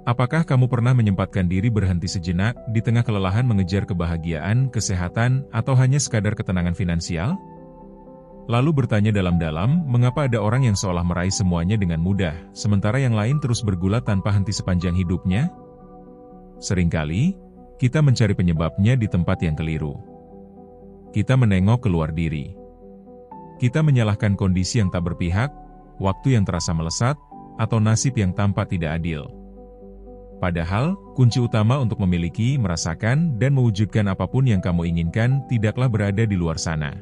Apakah kamu pernah menyempatkan diri berhenti sejenak di tengah kelelahan mengejar kebahagiaan, kesehatan, atau hanya sekadar ketenangan finansial? Lalu bertanya dalam-dalam, mengapa ada orang yang seolah meraih semuanya dengan mudah, sementara yang lain terus bergulat tanpa henti sepanjang hidupnya? Seringkali, kita mencari penyebabnya di tempat yang keliru. Kita menengok keluar diri. Kita menyalahkan kondisi yang tak berpihak, waktu yang terasa melesat, atau nasib yang tampak tidak adil. Padahal, kunci utama untuk memiliki, merasakan, dan mewujudkan apapun yang kamu inginkan tidaklah berada di luar sana.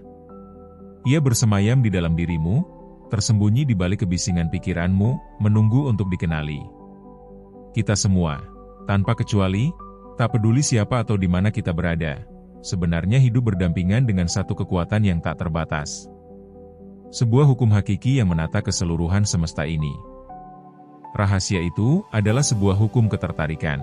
Ia bersemayam di dalam dirimu, tersembunyi di balik kebisingan pikiranmu, menunggu untuk dikenali. Kita semua, tanpa kecuali, tak peduli siapa atau di mana kita berada, sebenarnya hidup berdampingan dengan satu kekuatan yang tak terbatas. Sebuah hukum hakiki yang menata keseluruhan semesta ini. Rahasia itu adalah sebuah hukum ketertarikan.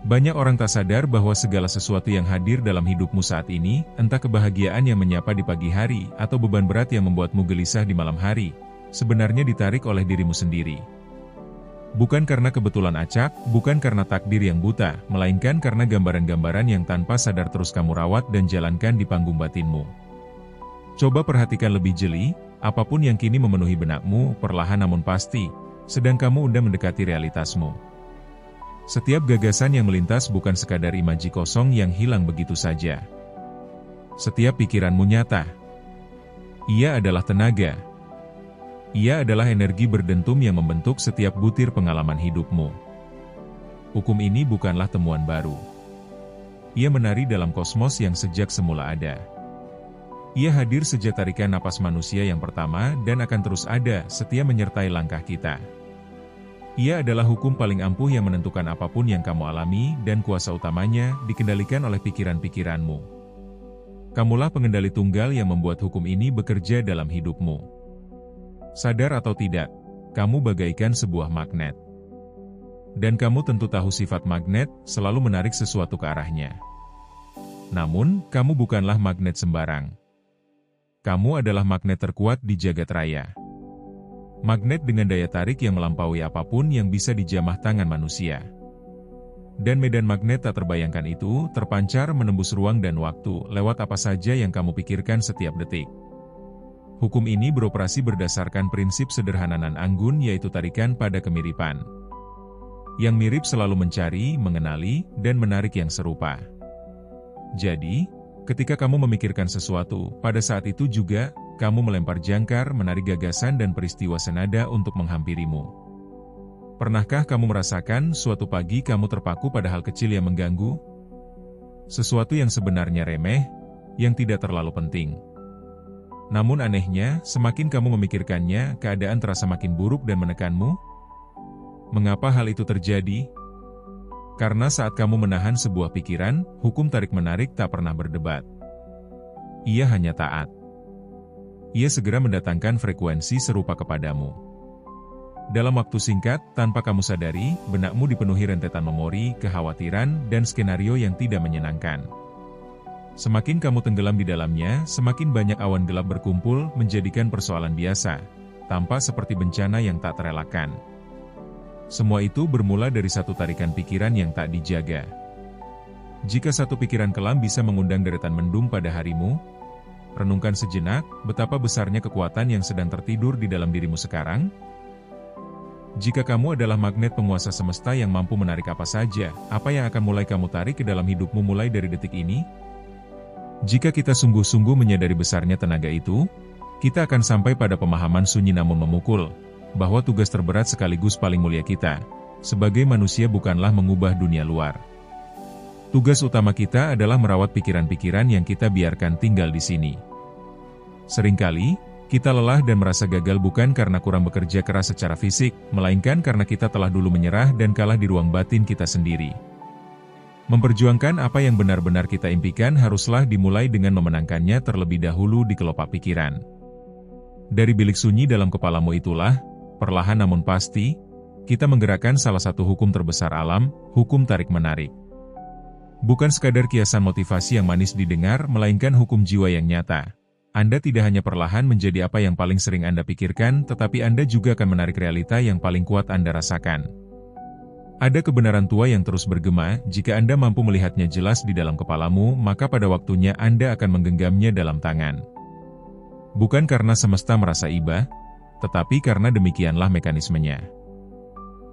Banyak orang tak sadar bahwa segala sesuatu yang hadir dalam hidupmu saat ini, entah kebahagiaan yang menyapa di pagi hari atau beban berat yang membuatmu gelisah di malam hari, sebenarnya ditarik oleh dirimu sendiri. Bukan karena kebetulan acak, bukan karena takdir yang buta, melainkan karena gambaran-gambaran yang tanpa sadar terus kamu rawat dan jalankan di panggung batinmu. Coba perhatikan lebih jeli, apapun yang kini memenuhi benakmu, perlahan namun pasti, sedang kamu undang mendekati realitasmu. Setiap gagasan yang melintas bukan sekadar imaji kosong yang hilang begitu saja. Setiap pikiranmu nyata. Ia adalah tenaga. Ia adalah energi berdentum yang membentuk setiap butir pengalaman hidupmu. Hukum ini bukanlah temuan baru. Ia menari dalam kosmos yang sejak semula ada. Ia hadir sejak tarikan napas manusia yang pertama dan akan terus ada setia menyertai langkah kita. Ia adalah hukum paling ampuh yang menentukan apapun yang kamu alami dan kuasa utamanya dikendalikan oleh pikiran-pikiranmu. Kamulah pengendali tunggal yang membuat hukum ini bekerja dalam hidupmu. Sadar atau tidak, kamu bagaikan sebuah magnet. Dan kamu tentu tahu sifat magnet selalu menarik sesuatu ke arahnya. Namun, kamu bukanlah magnet sembarang. Kamu adalah magnet terkuat di jagat raya. Magnet dengan daya tarik yang melampaui apapun yang bisa dijamah tangan manusia. Dan medan magnet tak terbayangkan itu terpancar menembus ruang dan waktu lewat apa saja yang kamu pikirkan setiap detik. Hukum ini beroperasi berdasarkan prinsip sederhana nan anggun yaitu tarikan pada kemiripan. Yang mirip selalu mencari, mengenali, dan menarik yang serupa. Jadi, ketika kamu memikirkan sesuatu, pada saat itu juga, kamu melempar jangkar, menarik gagasan dan peristiwa senada untuk menghampirimu. Pernahkah kamu merasakan suatu pagi kamu terpaku pada hal kecil yang mengganggu? Sesuatu yang sebenarnya remeh, yang tidak terlalu penting. Namun anehnya, semakin kamu memikirkannya, keadaan terasa makin buruk dan menekanmu. Mengapa hal itu terjadi? Karena saat kamu menahan sebuah pikiran, hukum tarik-menarik tak pernah berdebat. Ia hanya taat. Ia segera mendatangkan frekuensi serupa kepadamu. Dalam waktu singkat, tanpa kamu sadari, benakmu dipenuhi rentetan memori, kekhawatiran, dan skenario yang tidak menyenangkan. Semakin kamu tenggelam di dalamnya, semakin banyak awan gelap berkumpul, menjadikan persoalan biasa, tampak seperti bencana yang tak terelakkan. Semua itu bermula dari satu tarikan pikiran yang tak dijaga. Jika satu pikiran kelam bisa mengundang deretan mendung pada harimu, renungkan sejenak betapa besarnya kekuatan yang sedang tertidur di dalam dirimu sekarang. Jika kamu adalah magnet penguasa semesta yang mampu menarik apa saja, apa yang akan mulai kamu tarik ke dalam hidupmu mulai dari detik ini? Jika kita sungguh-sungguh menyadari besarnya tenaga itu, kita akan sampai pada pemahaman sunyi namun memukul, bahwa tugas terberat sekaligus paling mulia kita, sebagai manusia bukanlah mengubah dunia luar. Tugas utama kita adalah merawat pikiran-pikiran yang kita biarkan tinggal di sini. Seringkali, kita lelah dan merasa gagal bukan karena kurang bekerja keras secara fisik, melainkan karena kita telah dulu menyerah dan kalah di ruang batin kita sendiri. Memperjuangkan apa yang benar-benar kita impikan haruslah dimulai dengan memenangkannya terlebih dahulu di kelopak pikiran. Dari bilik sunyi dalam kepalamu itulah, perlahan namun pasti, kita menggerakkan salah satu hukum terbesar alam, hukum tarik-menarik. Bukan sekadar kiasan motivasi yang manis didengar, melainkan hukum jiwa yang nyata. Anda tidak hanya perlahan menjadi apa yang paling sering Anda pikirkan, tetapi Anda juga akan menarik realita yang paling kuat Anda rasakan. Ada kebenaran tua yang terus bergema, jika Anda mampu melihatnya jelas di dalam kepalamu, maka pada waktunya Anda akan menggenggamnya dalam tangan. Bukan karena semesta merasa iba, tetapi karena demikianlah mekanismenya.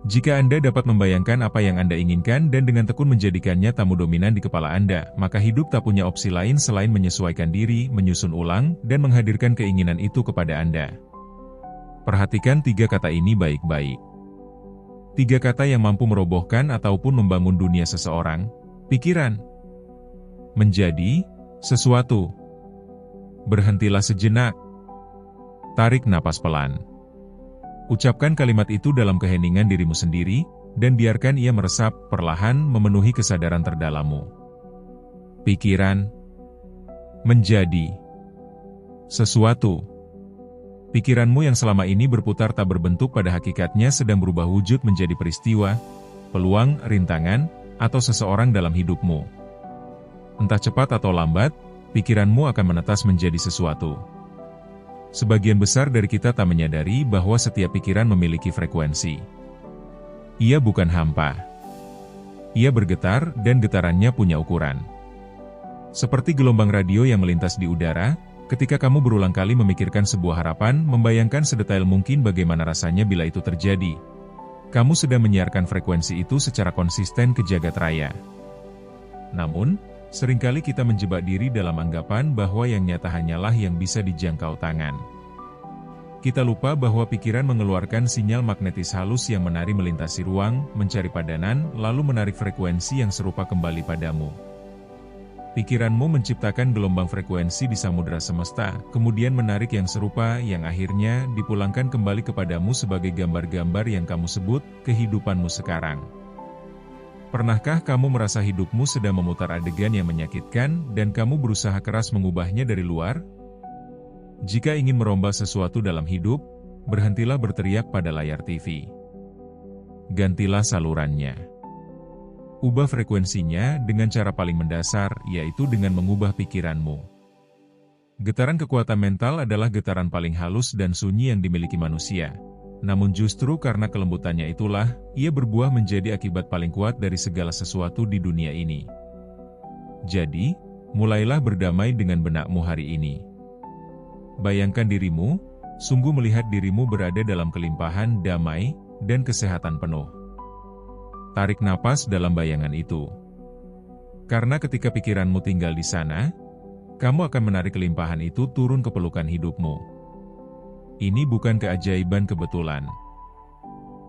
Jika Anda dapat membayangkan apa yang Anda inginkan dan dengan tekun menjadikannya tamu dominan di kepala Anda, maka hidup tak punya opsi lain selain menyesuaikan diri, menyusun ulang, dan menghadirkan keinginan itu kepada Anda. Perhatikan 3 kata ini baik-baik. 3 kata yang mampu merobohkan ataupun membangun dunia seseorang: pikiran, menjadi sesuatu, berhentilah sejenak, tarik napas pelan. Ucapkan kalimat itu dalam keheningan dirimu sendiri, dan biarkan ia meresap perlahan memenuhi kesadaran terdalammu. Pikiran, menjadi sesuatu. Pikiranmu yang selama ini berputar tak berbentuk pada hakikatnya sedang berubah wujud menjadi peristiwa, peluang, rintangan, atau seseorang dalam hidupmu. Entah cepat atau lambat, pikiranmu akan menetas menjadi sesuatu. Sebagian besar dari kita tak menyadari bahwa setiap pikiran memiliki frekuensi. Ia bukan hampa. Ia bergetar dan getarannya punya ukuran. Seperti gelombang radio yang melintas di udara, ketika kamu berulang kali memikirkan sebuah harapan, membayangkan sedetail mungkin bagaimana rasanya bila itu terjadi. Kamu sedang menyiarkan frekuensi itu secara konsisten ke jagat raya. Namun, seringkali kita menjebak diri dalam anggapan bahwa yang nyata hanyalah yang bisa dijangkau tangan. Kita lupa bahwa pikiran mengeluarkan sinyal magnetis halus yang menari melintasi ruang, mencari padanan, lalu menarik frekuensi yang serupa kembali padamu. Pikiranmu menciptakan gelombang frekuensi di samudera semesta, kemudian menarik yang serupa yang akhirnya dipulangkan kembali kepadamu sebagai gambar-gambar yang kamu sebut kehidupanmu sekarang. Pernahkah kamu merasa hidupmu sedang memutar adegan yang menyakitkan dan kamu berusaha keras mengubahnya dari luar? Jika ingin merombak sesuatu dalam hidup, berhentilah berteriak pada layar TV. Gantilah salurannya. Ubah frekuensinya dengan cara paling mendasar, yaitu dengan mengubah pikiranmu. Getaran kekuatan mental adalah getaran paling halus dan sunyi yang dimiliki manusia. Namun justru karena kelembutannya itulah, ia berbuah menjadi akibat paling kuat dari segala sesuatu di dunia ini. Jadi, mulailah berdamai dengan benakmu hari ini. Bayangkan dirimu, sungguh melihat dirimu berada dalam kelimpahan, damai, dan kesehatan penuh. Tarik napas dalam bayangan itu. Karena ketika pikiranmu tinggal di sana, kamu akan menarik kelimpahan itu turun ke pelukan hidupmu. Ini bukan keajaiban kebetulan.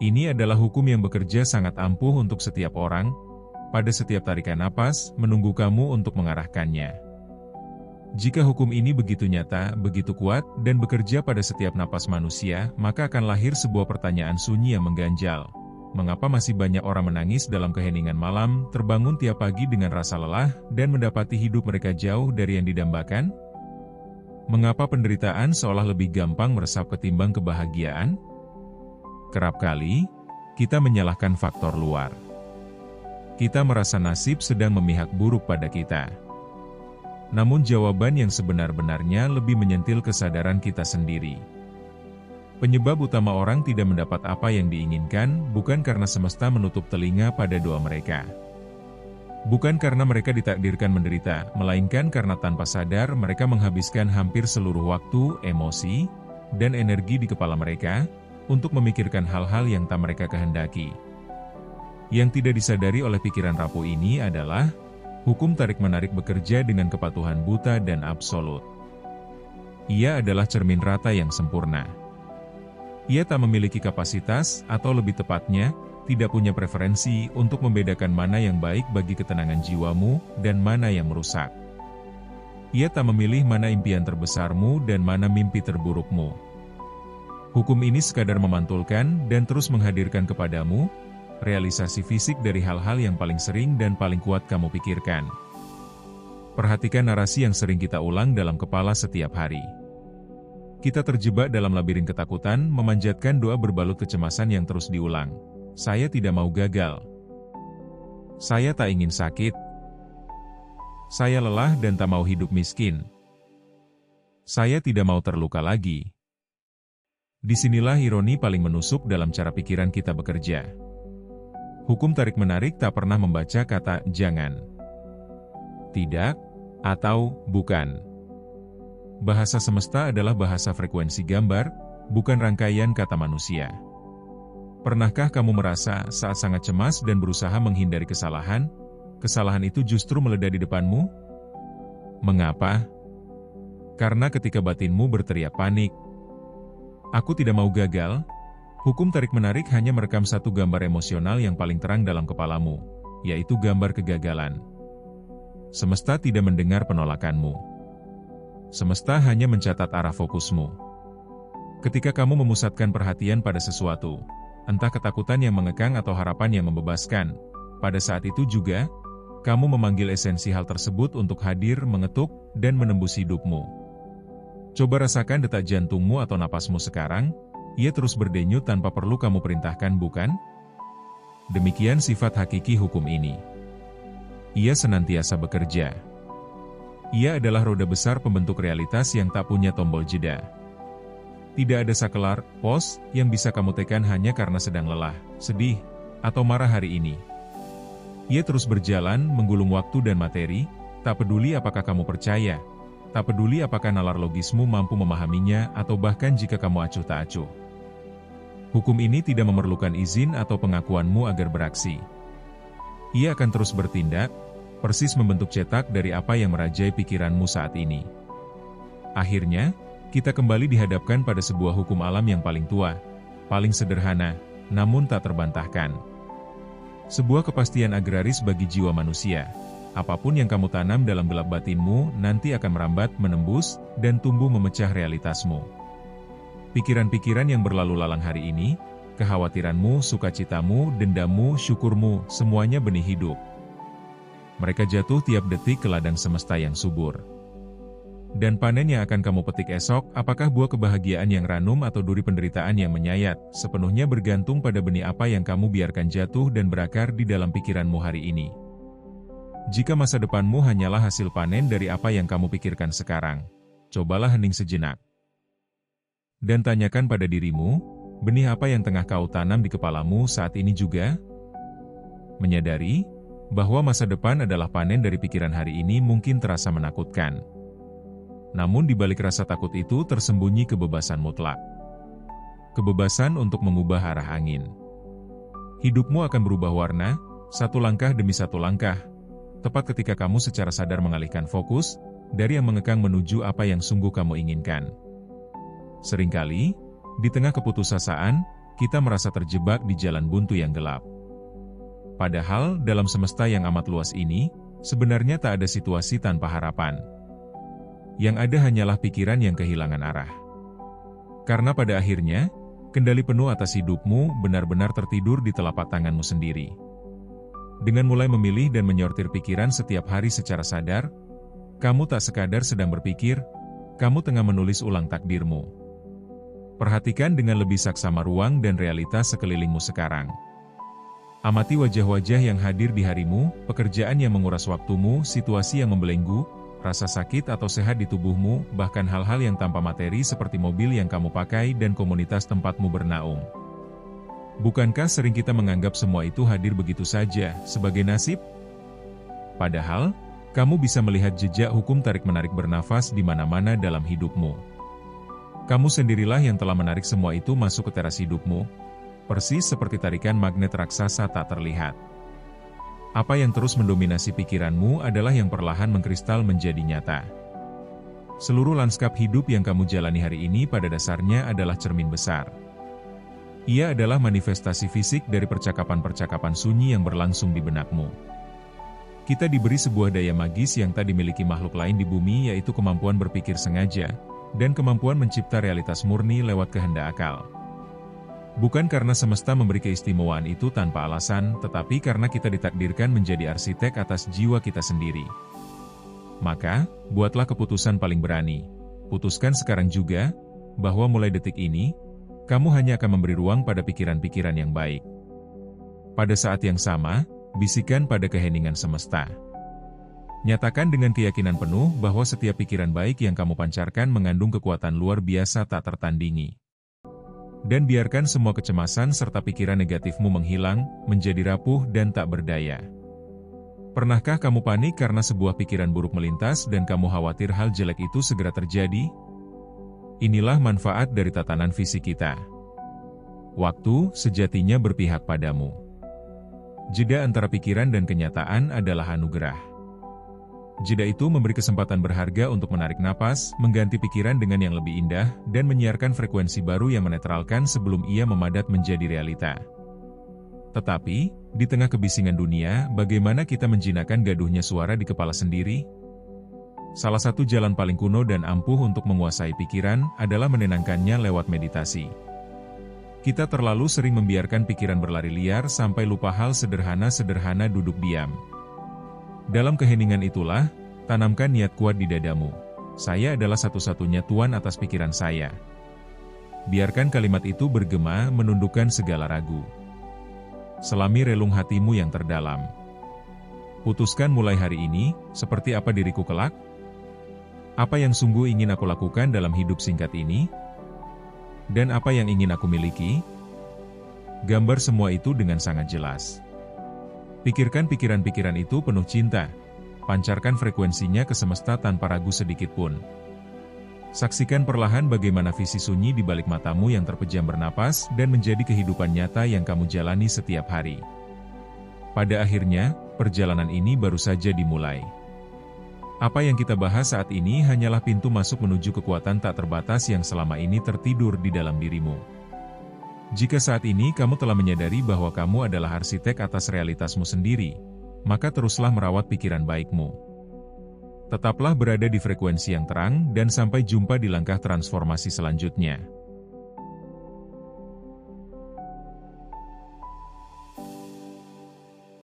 Ini adalah hukum yang bekerja sangat ampuh untuk setiap orang, pada setiap tarikan napas, menunggu kamu untuk mengarahkannya. Jika hukum ini begitu nyata, begitu kuat, dan bekerja pada setiap napas manusia, maka akan lahir sebuah pertanyaan sunyi yang mengganjal. Mengapa masih banyak orang menangis dalam keheningan malam, terbangun tiap pagi dengan rasa lelah, dan mendapati hidup mereka jauh dari yang didambakan? Mengapa penderitaan seolah lebih gampang meresap ketimbang kebahagiaan? Kerap kali, kita menyalahkan faktor luar. Kita merasa nasib sedang memihak buruk pada kita. Namun jawaban yang sebenar-benarnya lebih menyentil kesadaran kita sendiri. Penyebab utama orang tidak mendapat apa yang diinginkan, bukan karena semesta menutup telinga pada doa mereka. Bukan karena mereka ditakdirkan menderita, melainkan karena tanpa sadar mereka menghabiskan hampir seluruh waktu, emosi, dan energi di kepala mereka, untuk memikirkan hal-hal yang tak mereka kehendaki. Yang tidak disadari oleh pikiran rapuh ini adalah, hukum tarik-menarik bekerja dengan kepatuhan buta dan absolut. Ia adalah cermin rata yang sempurna. Ia tak memiliki kapasitas, atau lebih tepatnya, tidak punya preferensi untuk membedakan mana yang baik bagi ketenangan jiwamu, dan mana yang merusak. Ia tak memilih mana impian terbesarmu dan mana mimpi terburukmu. Hukum ini sekadar memantulkan dan terus menghadirkan kepadamu, realisasi fisik dari hal-hal yang paling sering dan paling kuat kamu pikirkan. Perhatikan narasi yang sering kita ulang dalam kepala setiap hari. Kita terjebak dalam labirin ketakutan, memanjatkan doa berbalut kecemasan yang terus diulang. Saya tidak mau gagal. Saya tak ingin sakit. Saya lelah dan tak mau hidup miskin. Saya tidak mau terluka lagi. Disinilah ironi paling menusuk dalam cara pikiran kita bekerja. Hukum tarik-menarik tak pernah membaca kata jangan, tidak, atau bukan. Bahasa semesta adalah bahasa frekuensi gambar, bukan rangkaian kata manusia. Pernahkah kamu merasa saat sangat cemas dan berusaha menghindari kesalahan, kesalahan itu justru meledak di depanmu? Mengapa? Karena ketika batinmu berteriak panik, "Aku tidak mau gagal," hukum tarik-menarik hanya merekam satu gambar emosional yang paling terang dalam kepalamu, yaitu gambar kegagalan. Semesta tidak mendengar penolakanmu. Semesta hanya mencatat arah fokusmu. Ketika kamu memusatkan perhatian pada sesuatu, entah ketakutan yang mengekang atau harapan yang membebaskan, pada saat itu juga, kamu memanggil esensi hal tersebut untuk hadir, mengetuk, dan menembus hidupmu. Coba rasakan detak jantungmu atau napasmu sekarang, ia terus berdenyut tanpa perlu kamu perintahkan, bukan? Demikian sifat hakiki hukum ini. Ia senantiasa bekerja. Ia adalah roda besar pembentuk realitas yang tak punya tombol jeda. Tidak ada sakelar, pos, yang bisa kamu tekan hanya karena sedang lelah, sedih, atau marah hari ini. Ia terus berjalan, menggulung waktu dan materi, tak peduli apakah kamu percaya, tak peduli apakah nalar logismu mampu memahaminya atau bahkan jika kamu acuh tak acuh. Hukum ini tidak memerlukan izin atau pengakuanmu agar beraksi. Ia akan terus bertindak, persis membentuk cetak dari apa yang merajai pikiranmu saat ini. Akhirnya, kita kembali dihadapkan pada sebuah hukum alam yang paling tua, paling sederhana, namun tak terbantahkan. Sebuah kepastian agraris bagi jiwa manusia. Apapun yang kamu tanam dalam gelap batinmu nanti akan merambat, menembus, dan tumbuh memecah realitasmu. Pikiran-pikiran yang berlalu lalang hari ini, kekhawatiranmu, sukacitamu, dendammu, syukurmu, semuanya benih hidup. Mereka jatuh tiap detik ke ladang semesta yang subur. Dan panen yang akan kamu petik esok, apakah buah kebahagiaan yang ranum atau duri penderitaan yang menyayat, sepenuhnya bergantung pada benih apa yang kamu biarkan jatuh dan berakar di dalam pikiranmu hari ini. Jika masa depanmu hanyalah hasil panen dari apa yang kamu pikirkan sekarang, cobalah hening sejenak. Dan tanyakan pada dirimu, benih apa yang tengah kau tanam di kepalamu saat ini juga? Menyadari bahwa masa depan adalah panen dari pikiran hari ini mungkin terasa menakutkan. Namun di balik rasa takut itu tersembunyi kebebasan mutlak. Kebebasan untuk mengubah arah angin. Hidupmu akan berubah warna, satu langkah demi satu langkah, tepat ketika kamu secara sadar mengalihkan fokus dari yang mengekang menuju apa yang sungguh kamu inginkan. Seringkali, di tengah keputusasaan, kita merasa terjebak di jalan buntu yang gelap. Padahal, dalam semesta yang amat luas ini, sebenarnya tak ada situasi tanpa harapan. Yang ada hanyalah pikiran yang kehilangan arah. Karena pada akhirnya, kendali penuh atas hidupmu benar-benar tertidur di telapak tanganmu sendiri. Dengan mulai memilih dan menyortir pikiran setiap hari secara sadar, kamu tak sekadar sedang berpikir, kamu tengah menulis ulang takdirmu. Perhatikan dengan lebih saksama ruang dan realitas sekelilingmu sekarang. Amati wajah-wajah yang hadir di harimu, pekerjaan yang menguras waktumu, situasi yang membelenggu, rasa sakit atau sehat di tubuhmu, bahkan hal-hal yang tanpa materi seperti mobil yang kamu pakai dan komunitas tempatmu bernaung. Bukankah sering kita menganggap semua itu hadir begitu saja, sebagai nasib? Padahal, kamu bisa melihat jejak hukum tarik-menarik bernafas di mana-mana dalam hidupmu. Kamu sendirilah yang telah menarik semua itu masuk ke teras hidupmu, persis seperti tarikan magnet raksasa tak terlihat. Apa yang terus mendominasi pikiranmu adalah yang perlahan mengkristal menjadi nyata. Seluruh lanskap hidup yang kamu jalani hari ini pada dasarnya adalah cermin besar. Ia adalah manifestasi fisik dari percakapan-percakapan sunyi yang berlangsung di benakmu. Kita diberi sebuah daya magis yang tak dimiliki makhluk lain di bumi, yaitu kemampuan berpikir sengaja, dan kemampuan mencipta realitas murni lewat kehendak akal. Bukan karena semesta memberi keistimewaan itu tanpa alasan, tetapi karena kita ditakdirkan menjadi arsitek atas jiwa kita sendiri. Maka, buatlah keputusan paling berani. Putuskan sekarang juga, bahwa mulai detik ini, kamu hanya akan memberi ruang pada pikiran-pikiran yang baik. Pada saat yang sama, bisikan pada keheningan semesta. Nyatakan dengan keyakinan penuh bahwa setiap pikiran baik yang kamu pancarkan mengandung kekuatan luar biasa tak tertandingi. Dan biarkan semua kecemasan serta pikiran negatifmu menghilang, menjadi rapuh dan tak berdaya. Pernahkah kamu panik karena sebuah pikiran buruk melintas dan kamu khawatir hal jelek itu segera terjadi? Inilah manfaat dari tatanan fisik kita. Waktu sejatinya berpihak padamu. Jeda antara pikiran dan kenyataan adalah anugerah. Jeda itu memberi kesempatan berharga untuk menarik napas, mengganti pikiran dengan yang lebih indah, dan menyiarkan frekuensi baru yang menetralkan sebelum ia memadat menjadi realita. Tetapi, di tengah kebisingan dunia, bagaimana kita menjinakkan gaduhnya suara di kepala sendiri? Salah satu jalan paling kuno dan ampuh untuk menguasai pikiran adalah menenangkannya lewat meditasi. Kita terlalu sering membiarkan pikiran berlari liar sampai lupa hal sederhana-sederhana duduk diam. Dalam keheningan itulah, tanamkan niat kuat di dadamu. Saya adalah satu-satunya tuan atas pikiran saya. Biarkan kalimat itu bergema menundukkan segala ragu. Selami relung hatimu yang terdalam. Putuskan mulai hari ini, seperti apa diriku kelak? Apa yang sungguh ingin aku lakukan dalam hidup singkat ini? Dan apa yang ingin aku miliki? Gambar semua itu dengan sangat jelas. Pikirkan pikiran-pikiran itu penuh cinta. Pancarkan frekuensinya ke semesta tanpa ragu sedikit pun. Saksikan perlahan bagaimana visi sunyi di balik matamu yang terpejam bernapas dan menjadi kehidupan nyata yang kamu jalani setiap hari. Pada akhirnya, perjalanan ini baru saja dimulai. Apa yang kita bahas saat ini hanyalah pintu masuk menuju kekuatan tak terbatas yang selama ini tertidur di dalam dirimu. Jika saat ini kamu telah menyadari bahwa kamu adalah arsitek atas realitasmu sendiri, maka teruslah merawat pikiran baikmu. Tetaplah berada di frekuensi yang terang dan sampai jumpa di langkah transformasi selanjutnya.